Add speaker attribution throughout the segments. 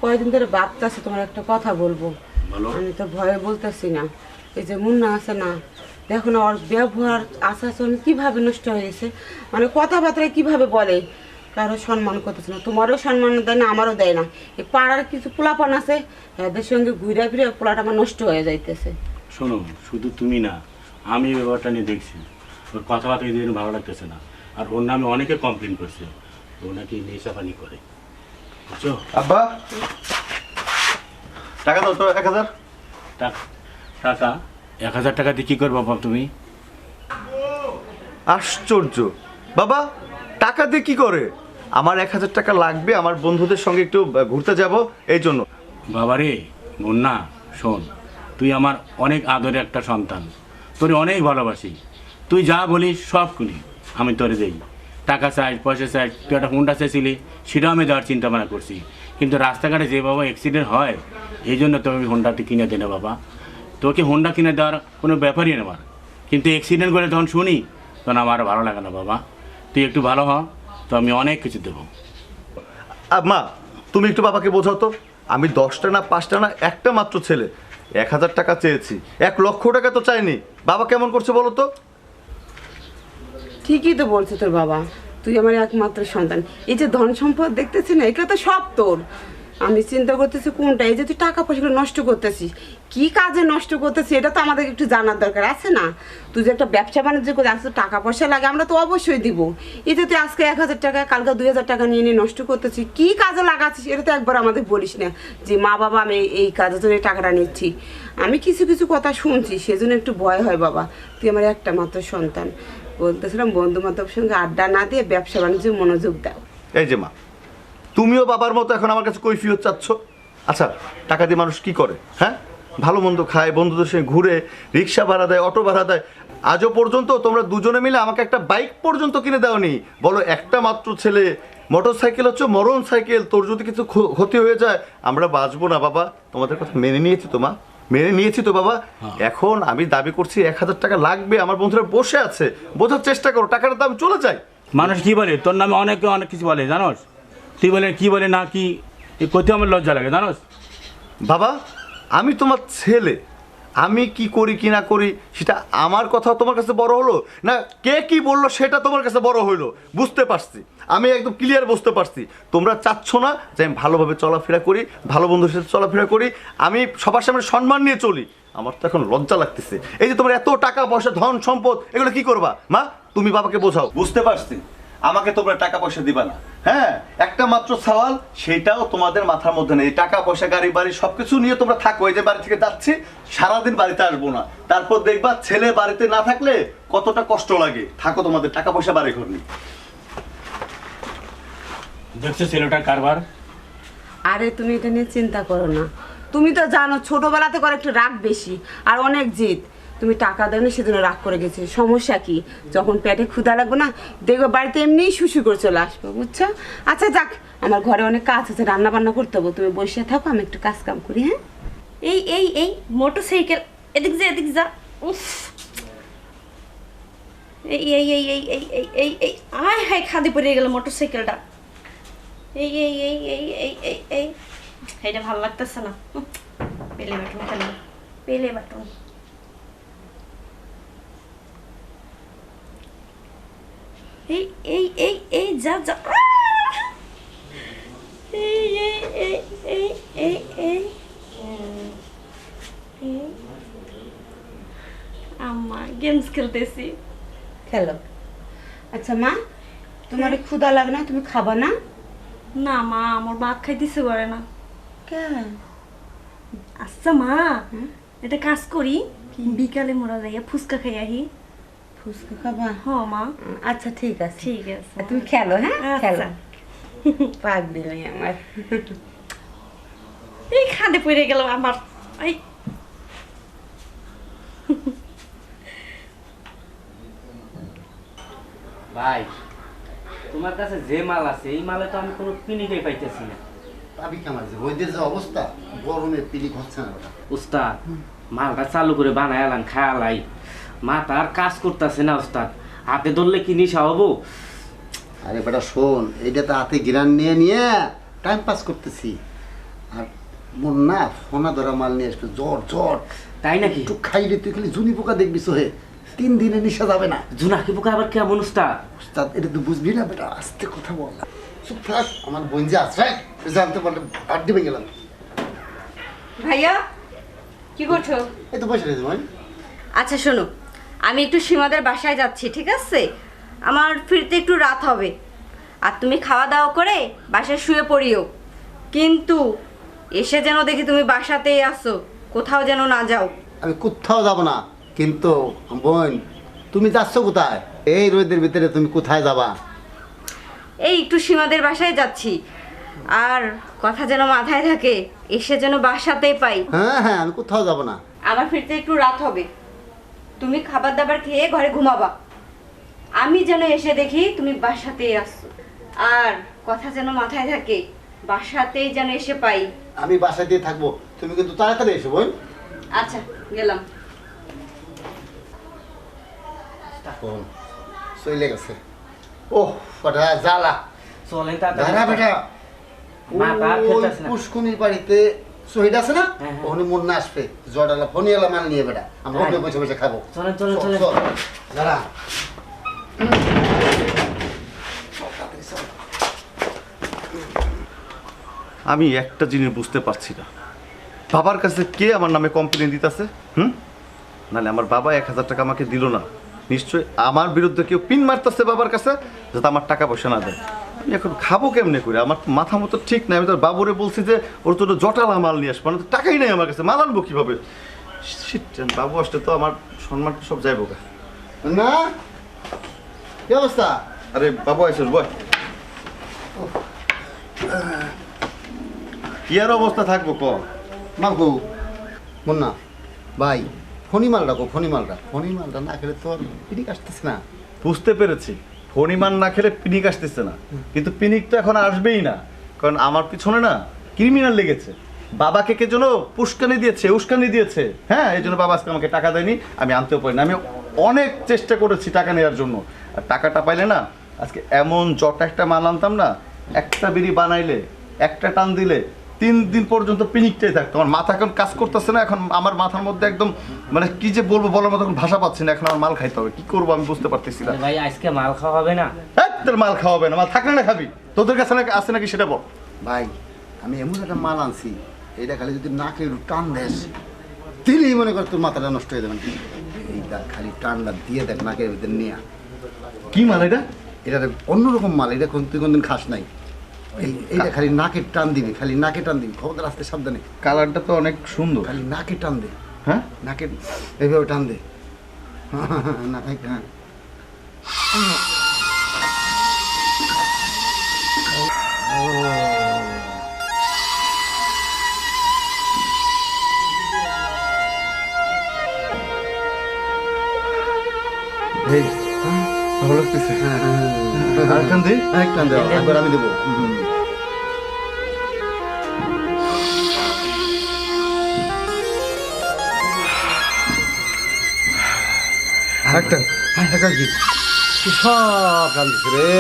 Speaker 1: কয়েকদিন ধরে ভাবতেছি তোমার একটা কথা বলবো। আমি তো ভয়ে বলতেছি না। এই যে মুন্না আছে না, দেখো না ওর ব্যবহার আচরণ কিভাবে নষ্ট হয়ে গেছে। মানে কথাবার্তায় কিভাবে বলে, কারো সম্মান করতেছে না, তোমারও সম্মান দেয় না, আমারও দেয় না। এই পাড়ার কিছু পোলাপান আছে, এদের সঙ্গে ঘুরে ফিরে পোলাটা আমার নষ্ট হয়ে যাইতেছে।
Speaker 2: শোনো, শুধু তুমি না, আমি এই ব্যাপারটা নিয়ে দেখছি। ওর কথাবার্তা এই দিন ভালো লাগতেছে না। আর ওর নামে অনেকে কমপ্লেন করছে, ও নাকি নেশাপানি করে, বুঝছো?
Speaker 3: আব্বা টাকা দাও তো 1000
Speaker 2: টাকা 1000 টাকা দিয়ে কী করবো বাবা তুমি?
Speaker 3: আশ্চর্য বাবা, টাকা দিয়ে কি করে? আমার 1000 টাকা লাগবে, আমার বন্ধুদের সঙ্গে একটু ঘুরতে যাব, এই জন্য।
Speaker 2: বাবা রে মুন্না, শোন, তুই আমার অনেক আদরের একটা সন্তান, তোর অনেক ভালোবাসি। তুই যা বলিস সব শুনি, আমি তোরে দেই। টাকা চাই, পয়সা চাই, তুই একটা হুন্ডা চাইছিলি, সেটাও আমি দেওয়ার চিন্তা ভাবনা করছি। কিন্তু রাস্তাঘাটে যে বাবা অ্যাক্সিডেন্ট হয়, এই জন্য তোকে আমি হুন্ডাটি কিনে দিই না বাবা। তোকে হুন্ডা কিনে দেওয়ার কোনো ব্যাপারই না আমার। কিন্তু অ্যাক্সিডেন্ট করে তখন শুনি, তখন আমার ভালো লাগে না বাবা। তুই একটু ভালো হ, তো আমি অনেক কিছু দেবো।
Speaker 3: মা, তুমি একটু বাবাকে বোঝাও তো। আমি 10টা না 5টা না একটা মাত্র ছেলে, 1000 টাকা চেয়েছি, 1,00,000 টাকা তো চাইনি। বাবা কেমন করছে বলো তো?
Speaker 1: ঠিকই তো বলছে তোর বাবা, তুই আমার একমাত্র সন্তান। এই যে ধন সম্পদ দেখতেছি না, এগুলো তো সব তোর। আমি চিন্তা করতেছি কোনটা, এই যে তুই টাকা পয়সাগুলো নষ্ট করতেছিস, কি কাজে নষ্ট করতেছিস এটা তো আমাদের একটু জানার দরকার আছে না? তুই যে একটা ব্যবসা বাণিজ্য করে আজকে টাকা পয়সা লাগে, আমরা তো অবশ্যই দিব। এই যে তুই আজকে 1000 টাকা, কালকে 2000 টাকা নিয়ে নিয়ে নষ্ট করতেছিস, কি কাজে লাগাচ্ছিস এটা তো একবার আমাদের বলিস না যে মা বাবা আমি এই কাজের জন্য এই টাকাটা নিচ্ছি। আমি কিছু কিছু কথা শুনছি, সেজন্য একটু ভয় হয় বাবা। তুই আমার একটা মাত্র সন্তান, বলতেছিলাম বন্ধু বান্ধবের সঙ্গে আড্ডা না দিয়ে ব্যবসা বাণিজ্যে মনোযোগ দাও।
Speaker 3: এই যে মা, তুমিও বাবার মতো এখন আমার কাছে কৈফিয়ত চাচ্ছ? আচ্ছা, টাকা দিয়ে মানুষ কি করে? হ্যাঁ, ভালো মন্দ খায়, বন্ধুদের সঙ্গে ঘুরে, রিক্সা ভাড়া দেয়, অটো ভাড়া দেয়। আজও পর্যন্ত তোমরা দুজনে মিলে আমাকে একটা বাইক পর্যন্ত কিনে দাওনি। বলো, একটা মাত্র ছেলে, মোটর সাইকেল হচ্ছে মরণ সাইকেল, তোর যদি কিছু ক্ষতি হয়ে যায় আমরা বাঁচবো না বাবা। তোমাদের কথা মেনে নিয়েছি তো মা, মেনে নিয়েছি তো বাবা। এখন আমি দাবি করছি 1000 টাকা লাগবে, আমার বন্ধুরা বসে আছে, বোঝার চেষ্টা করো, টাকাটা দাম চলে যায়।
Speaker 2: মানুষ কি বলে তোর নামে, অনেকে অনেক কিছু বলে জানোস। তুই বলে কি বলে না কি, এই করতে আমার লজ্জা লাগে জানোস।
Speaker 3: বাবা, আমি তোমার ছেলে, আমি কি করি কি না করি সেটা আমার কথা তোমার কাছে বড় হলো না কে কি বললো সেটা তোমার কাছে বড় হইলো? বুঝতে পারছি, আমি একদম ক্লিয়ার বুঝতে পারছি। তোমরা চাচ্ছ না যে আমি ভালোভাবে চলাফেরা করি, ভালো বন্ধুর সাথে চলাফেরা করি, আমি সবার সামনে সম্মান নিয়ে চলি। আমার তো এখন লজ্জা লাগতেছে। এই যে তোমার এত টাকা পয়সা, ধন সম্পদ, এগুলো কি করবা মা? তুমি বাবাকে বোঝাও। বুঝতে পারছি আমাকে তোমরা টাকা পয়সা দিবা না, হ্যাঁ, একটা মাত্র সওয়াল, সেটাও তোমাদের মাথার মধ্যে নেই। টাকা পয়সা, গাড়ি বাড়ি সবকিছু নিয়ে তোমরা থাকো। এই যে বাড়ি থেকে যাচ্ছি, সারাদিন বাড়িতে আসবো না, তারপর দেখবা ছেলে বাড়িতে না থাকলে কতটা কষ্ট লাগে। থাকো, তোমাদের টাকা পয়সা বাড়ি ঘর নেই।
Speaker 2: দেখছো ছেলেটার কারবার।
Speaker 1: আরে তুমি এটা নিয়ে চিন্তা করো না, তুমি তো জানো ছোটবেলাতে করে একটু রাগ বেশি আর অনেক জিদ। তুমি টাকা দেবে না সেজন্য রাগ করে গেছে, সমস্যা কি? যখন পেটে ক্ষুধা লাগবে না, দেখবে বাড়িতে এমনিই শুশু করে চলে আসবো, বুঝছো? আচ্ছা যাক, আমার ঘরে অনেক কাজ আছে, রান্না বান্না করতে হবে, তুমি বসে থাকো, আমি একটু কাজ কাম করি। হ্যাঁ,
Speaker 4: এই এই এই মোটরসাইকেল, এদিক যা এদিক যা। উফ, এই এই এই এই এই এই এই এই আয় হায়, খাদে পড়ে গেল মোটরসাইকেলটা। এই এই এই এই এই এই এই এটা ভালো লাগতেছে না। পেলে বাটন খেলো, পেলে বাটন। এই এই এই এই যা যা। এই এই এই এই এই এই আম্মা গেমস খেলতেছি।
Speaker 1: খেলো। আচ্ছা মা, তোমার ক্ষুধা লাগে না, তুমি খাবা না?
Speaker 4: না মা, আমার ভাত খাইতেছে করে না।
Speaker 1: কেন?
Speaker 4: আচ্ছা মা, এটা কাজ করি, বিকালে মোরা যাইয়া ফুচকা খাই আহি।
Speaker 1: ফুচকা খাবা?
Speaker 4: হ মা।
Speaker 1: আচ্ছা ঠিক আছে,
Speaker 4: ঠিক আছে,
Speaker 1: তুমি খেলো। হ্যাঁ খেলো,
Speaker 4: আচ্ছা।
Speaker 1: পাক দিলে আমার।
Speaker 4: এই খাদে পড়ে গেল আমার। এই
Speaker 5: ভাই, তোমার কাছে যে মাল আছে এই মালে তো আমি কোনো পিনিকে পাইতেছি না।
Speaker 6: পাবি কেমন যে বৈদ্যের যে অবস্থা, গরমে পিলিক হচ্ছে না ওটা।
Speaker 5: উস্তাদ, মালটা চালু করে বানায়ালাম, খায়ালাই, মা তার কাজ করতেছে না উস্তাদ। হাতে ধরলে কি নিশা হবো?
Speaker 6: আরে বেটা শোন, এইটা তো হাতে গিরান নিয়ে নিয়ে টাইম পাস করতেছি। আর মন না ফোনা ধরা মাল নিয়ে আসবে, জ্বর জ্বর।
Speaker 5: তাই নাকি?
Speaker 6: একটু খাইলে তুই খালি জুনি পোকা দেখবি সোহে, 3 দিনে নিশা যাবে না।
Speaker 5: জোনাকি পোকা আবার কেমন উস্তাদ?
Speaker 6: উস্তাদ এটা তো বুঝবি না বেটা, আস্তে কথা বল না। চুপ থাক, আমার বোন যে আছে জানতে পারলে আর দিবে গেলাম।
Speaker 4: ভাইয়া কি করছো?
Speaker 6: এই তো বসে রয়েছে বোন।
Speaker 4: আচ্ছা শোনো, আমি একটু সীমাদের বাসায় যাচ্ছি, ঠিক আছে? আমার ফিরতে একটু রাত হবে, আর তুমি খাওয়া দাওয়া করে বাসায় শুয়ে পড়িও। কিন্তু এসে যেন দেখি তুমি বাসাতেই আসো, কোথাও যেন না যাও।
Speaker 6: আমি কোথাও যাব না, কিন্তু বোন তুমি যাচ্ছ কোথায়? এই রোদের ভিতরে তুমি কোথায় যাবা?
Speaker 4: এই একটু সীমাদের বাসায় যাচ্ছি, আর কথা যেন মাথায় থাকে, এসে যেন বাসাতেই পাই।
Speaker 6: হ্যাঁ হ্যাঁ, আমি কোথাও যাব না।
Speaker 4: আমার ফিরতে একটু রাত হবে, তুমি খাবার দাবার খেয়ে ঘরে ঘুমাবা। আমি যেন এসে দেখি তুমি বাসাতেই আসছো, আর কথা যেন মাথায় থাকে, বাসাতেই যেন এসে পাই।
Speaker 6: আমি বাসায় দিয়ে থাকবো, তুমি কিন্তু তাড়াতাড়ি এসো বোন।
Speaker 4: আচ্ছা গেলাম।
Speaker 6: চলে গেছে। ওহ কটা জ্বালা।
Speaker 5: চলেন
Speaker 6: দাঁড়া
Speaker 5: তাড়াতাড়ি।
Speaker 6: বেটা,
Speaker 5: মাথা আর খেলতেছে না।
Speaker 6: পুষ্কুনির বাড়িতে শহীদ আছে না,
Speaker 5: হ্যাঁ, হ্যাঁ।
Speaker 6: ওখানে মুন্না আসবে, জডালা ফোনিয়ালা মাল নিয়ে বেটা, আমরা
Speaker 5: হ্যাঁ।
Speaker 6: ওখানে বসে বসে খাবো।
Speaker 5: চলেন চলেন
Speaker 6: চল,
Speaker 5: চলেন।
Speaker 6: চল। দাঁড়া।
Speaker 3: আমি একটা জিনিস বুঝতে পারছি না, বাবার কাছে কে আমার নামে কমপ্লেন দিতেছে? নাহলে আমার বাবা 1000 টাকা আমাকে দিল না, নিশ্চয়ই আমার বিরুদ্ধে কেউ পিন মারতেছে বাবার কাছে, যাতে আমার টাকা পয়সা না দেয়। আমি এখন খাবো কেমনে করে? আমার মাথা মতো ঠিক নাই। আমি তোর বাবুরে বলছি যে ওর তো জটালা মাল নিয়ে আসবো, তো টাকাই নেই আমার কাছে, মাল আনবো কীভাবে? Shit, বাবু আসলে তো আমার সম্মান সব যাইবো গা।
Speaker 6: না কি অবস্থা?
Speaker 3: আরে বাবু আইসস বয়। কি আর অবস্থা থাকবো ক?
Speaker 6: মাগো মুন্না ভাই, ফণি মাল রাখো, ফণি মালটা না খেলে তো আর পিরিক আসতেছে না।
Speaker 3: বুঝতে পেরেছি, ফণিমান না খেলে পিনিক আসতেছে না, কিন্তু পিনিক তো এখন আসবেই না, কারণ আমার পিছনে না ক্রিমিনাল লেগেছে। বাবাকে কে যেন উস্কানি দিয়েছে। হ্যাঁ, এই জন্য বাবা আজকে আমাকে টাকা দেয়নি, আমি আনতেও পারি না। আমি অনেক চেষ্টা করেছি টাকা নেওয়ার জন্য, আর টাকাটা পাইলে না আজকে এমন জটা একটা মাল আনতাম না, একটা বিড়ি বানাইলে একটা টান দিলে 3 দিন পর্যন্ত পিনিকটাই থাকতো। আমার মাথা এখন কাজ করতেছে না, এখন আমার মাথার মধ্যে একদম মানে কি যে বলবো বলার মতো এখন ভাষা পাচ্ছি না। এখন আমার মাল খাইতে হবে, কি করবো আমি বুঝতে পারতেছি না।
Speaker 5: ভাই আজকে মাল খাওয়া হবে না?
Speaker 3: তোর মাল খাওয়াবে না, মাল থাকলে না খাবি, তোদের কাছে আছে নাকি সেটা বল।
Speaker 6: ভাই আমি এমন একটা মাল আনছি, এটা খালি যদি নাকে টান দেস দিলেই মনে কর তোর মাথাটা নষ্ট হয়ে যাবে। এইটা খালি টানটা দিয়ে দেখ নাকের ভিতরে নিয়ে।
Speaker 3: কি মাল এটা?
Speaker 6: এটা অন্যরকম মাল, এটা তুই কোনদিন খাস নাই। এইটা খালি নাকে টান দিবি, খবরদার আসতে সাবধানে।
Speaker 3: কালারটা তো অনেক সুন্দর।
Speaker 6: খালি নাকে টান দে,
Speaker 3: হ্যাঁ,
Speaker 6: নাকে এইভাবে টান দে। নাকে হ্যাঁ।
Speaker 3: এই ভালো লাগতেছে। আরেকটান দে।
Speaker 6: আরেকটান দে, একবার আমি দেবো।
Speaker 3: আরেকটান।
Speaker 6: কি সব কান্দিস রে।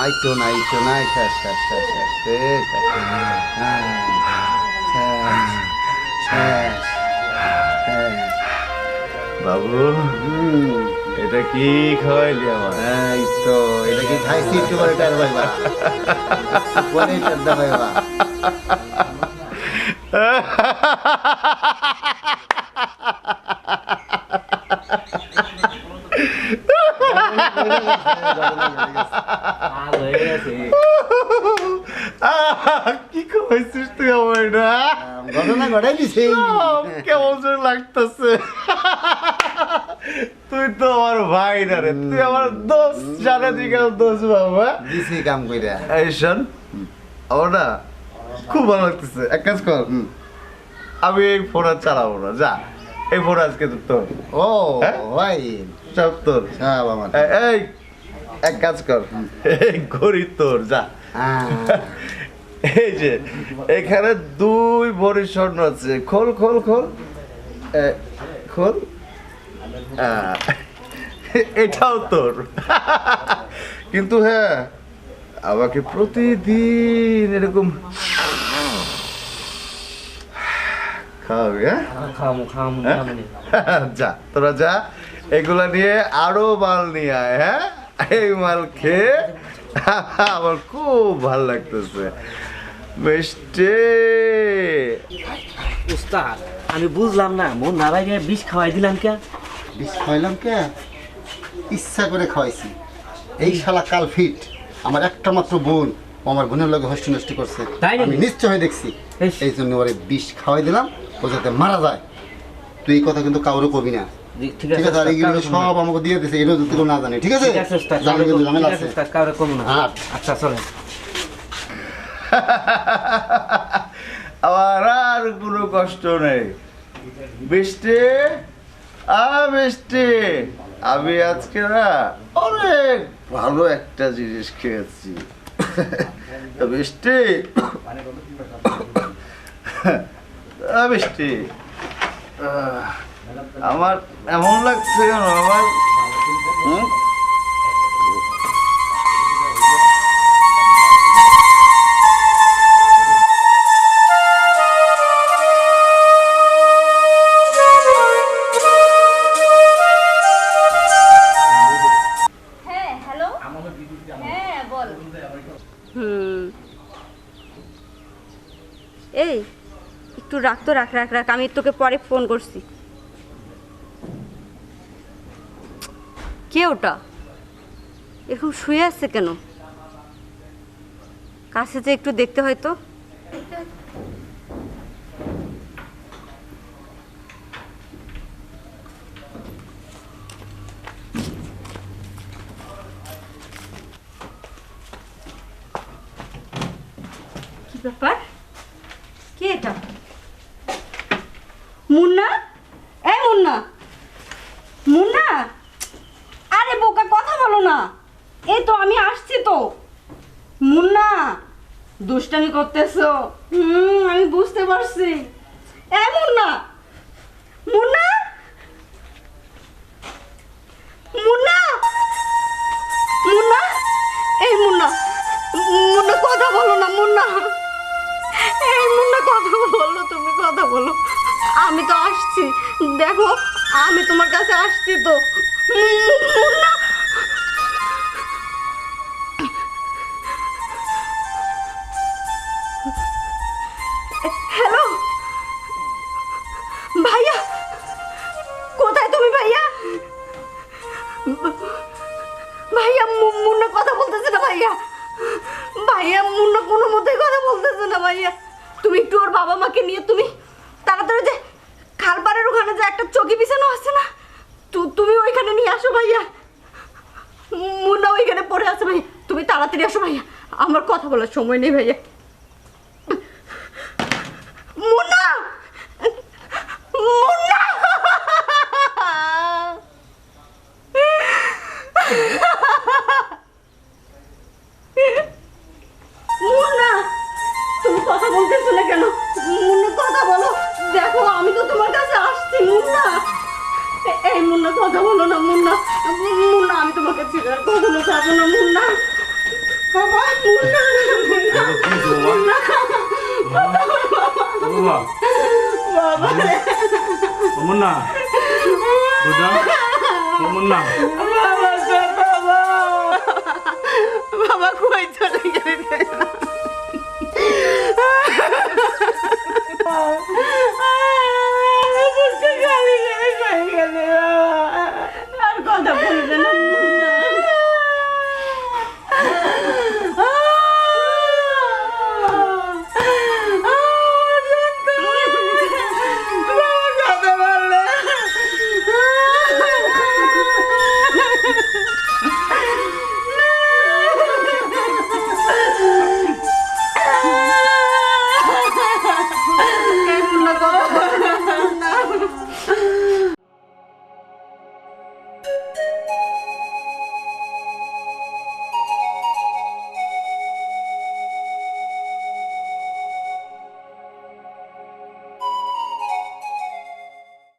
Speaker 6: আইতো না শেষ শেষ শেষ শেষ শেষ শেষ শেষ।
Speaker 3: বাবু এটা কি খাওয়াইলি আমার?
Speaker 6: এই তো এটা কি খাইছি, একটু পরে টার ভাইবা, পরে টার ভাইবা।
Speaker 5: কাল হয়ে গেছে।
Speaker 3: কি খাওয়াইছিস তুই আমার এটা?
Speaker 6: ঘটনা ঘটাই দিছে।
Speaker 3: কেমন যেন লাগতেছে। তুই তো আমার ভাই না রে, তুই আমার দোষ, জানা তুই কেন দোষ বাবা।
Speaker 6: দিছি কাম কইরা।
Speaker 3: এই শোন, আমার না খুব ভালো লাগতেছে। এক কাজ কর, আমি এই ফোন আর চালাবো না, যা এই ফোন আজকে তো তোর।
Speaker 6: ও
Speaker 3: হ্যাঁ?
Speaker 6: ভাই
Speaker 3: সব তোর।
Speaker 6: সব আমার।
Speaker 3: এই এক কাজ কর, এই ঘড়ি তোর, যা। এই যে এখানে 2 ভরি স্বর্ণ আছে, খোল খোল খোল খোল। এটাও তোর, কিন্তু হ্যাঁ আমাকে প্রতিদিন এরকম খাওয়াবি হ্যাঁ
Speaker 5: খামু
Speaker 3: হ্যাঁ? যা তোরা যা, এগুলা নিয়ে আরো মাল নিয়ে আয়। হ্যাঁ, এই মাল খেয়ে আমার খুব ভাল লাগতেছে। মিষ্টি
Speaker 5: উস্তাদ আমি বুঝলাম না, মন না ভাই বিষ খাওয়াই দিলাম কে?
Speaker 6: বিষ খাওয়াইলাম কে? ইচ্ছা করে খাওয়াইছি। এই শালা কাল ফিট আমার একটা মাত্র বোন, ও আমার বোনের লগে হস্তি নষ্টি করছে,
Speaker 5: তাই নাকি?
Speaker 6: আমি নিশ্চয় দেখছি।
Speaker 5: ইস।
Speaker 6: এই জন্য ওরে বিষ খাওয়াই দিলাম, ও যাতে মারা যায়। তুই এই কথা কিন্তু কাউরে কবি না,
Speaker 5: ঠিক
Speaker 6: ঠিক আছে? আর এইগুলো
Speaker 5: কারো কমু না।
Speaker 6: সব আমাকে দিয়ে দিছে, এগুলো যদি কেউ না জানে, ঠিক আছে?
Speaker 5: ঠিক আছে উস্তাদ,
Speaker 6: জানলে কিন্তু ঝামেলা
Speaker 5: ঠিক আছে
Speaker 6: আছে।
Speaker 5: উস্তাদ, কারো কমু না।
Speaker 6: হ্যাঁ।
Speaker 5: আচ্ছা চলেন।
Speaker 3: আমার আর কোনো কষ্ট নেই। বৃষ্টি বৃষ্টি, আমি আজকে না অনেক ভালো একটা জিনিস খেয়েছি। তো বৃষ্টি বৃষ্টি, আমার এমন লাগছে কেন আমার? হুম?
Speaker 4: হ্যাঁ হ্যালো, হ্যাঁ বল।
Speaker 7: এই একটু রাখ তো, রাখ রাখ রাখ, আমি তোকে পরে ফোন করছি। কে ওটা এরকম শুয়ে আছে কেন? কাছে যে একটু দেখতে হয় তো। কি ব্যাপার? কে এটা? মুন্না? এই মুন্না, মুন্না, আরে বোকা কথা বলো না। এই তো আমি আসছি তো। মুন্না, দুষ্টামি করতেছো? আমি বুঝতে পারছি। এই মুন্না, মুন্না, মুন্না, মুন্না, এই মুন্না, মুন্না কথা বলো না মুন্না। এই মুন্না কথা বলো, তুমি কথা বলো। আমি তো আসছি, দেখো আমি তোমার কাছে আসছি তো। মুন্না, হ্যালো ভাইয়া, কোথায় তুমি ভাইয়া? ভাইয়া মুন্না কথা বলতেছে না ভাইয়া। ভাইয়া মুন্না কোনো মতেই কথা বলতেছে না ভাইয়া। তুমি একটু ওর বাবা মাকে নিয়ে তুমি তাড়াতাড়ি যে খালপাড়ের ওখানে যে একটা চকি বিছানো আছে না, তুমি ওইখানে নিয়ে আসো ভাইয়া। মুন্না ওইখানে পড়ে আছে ভাইয়া, তুমি তাড়াতাড়ি আসো ভাইয়া, আমার কথা বলার সময় নেই ভাইয়া। মুন্না, মুন্না, মুন্না, তুমি কথা বলতেছো না কেন? মুন্না কথা বলো, দেখো আমি তো তোমার কাছে আসছি মুন্না। এই মুন্না কথা বলো না মুন্না। মুন্না, আমি তোমাকে ছেড়ে আর কখনো যাবো না মুন্না। বাবা, মুন্না, মুন্না,
Speaker 2: বাবা,
Speaker 1: বাবা রে,
Speaker 2: মুন্না, বুঝা, মুন্না,
Speaker 1: বাবা, বাবা, বাবা কই চলে গেলে?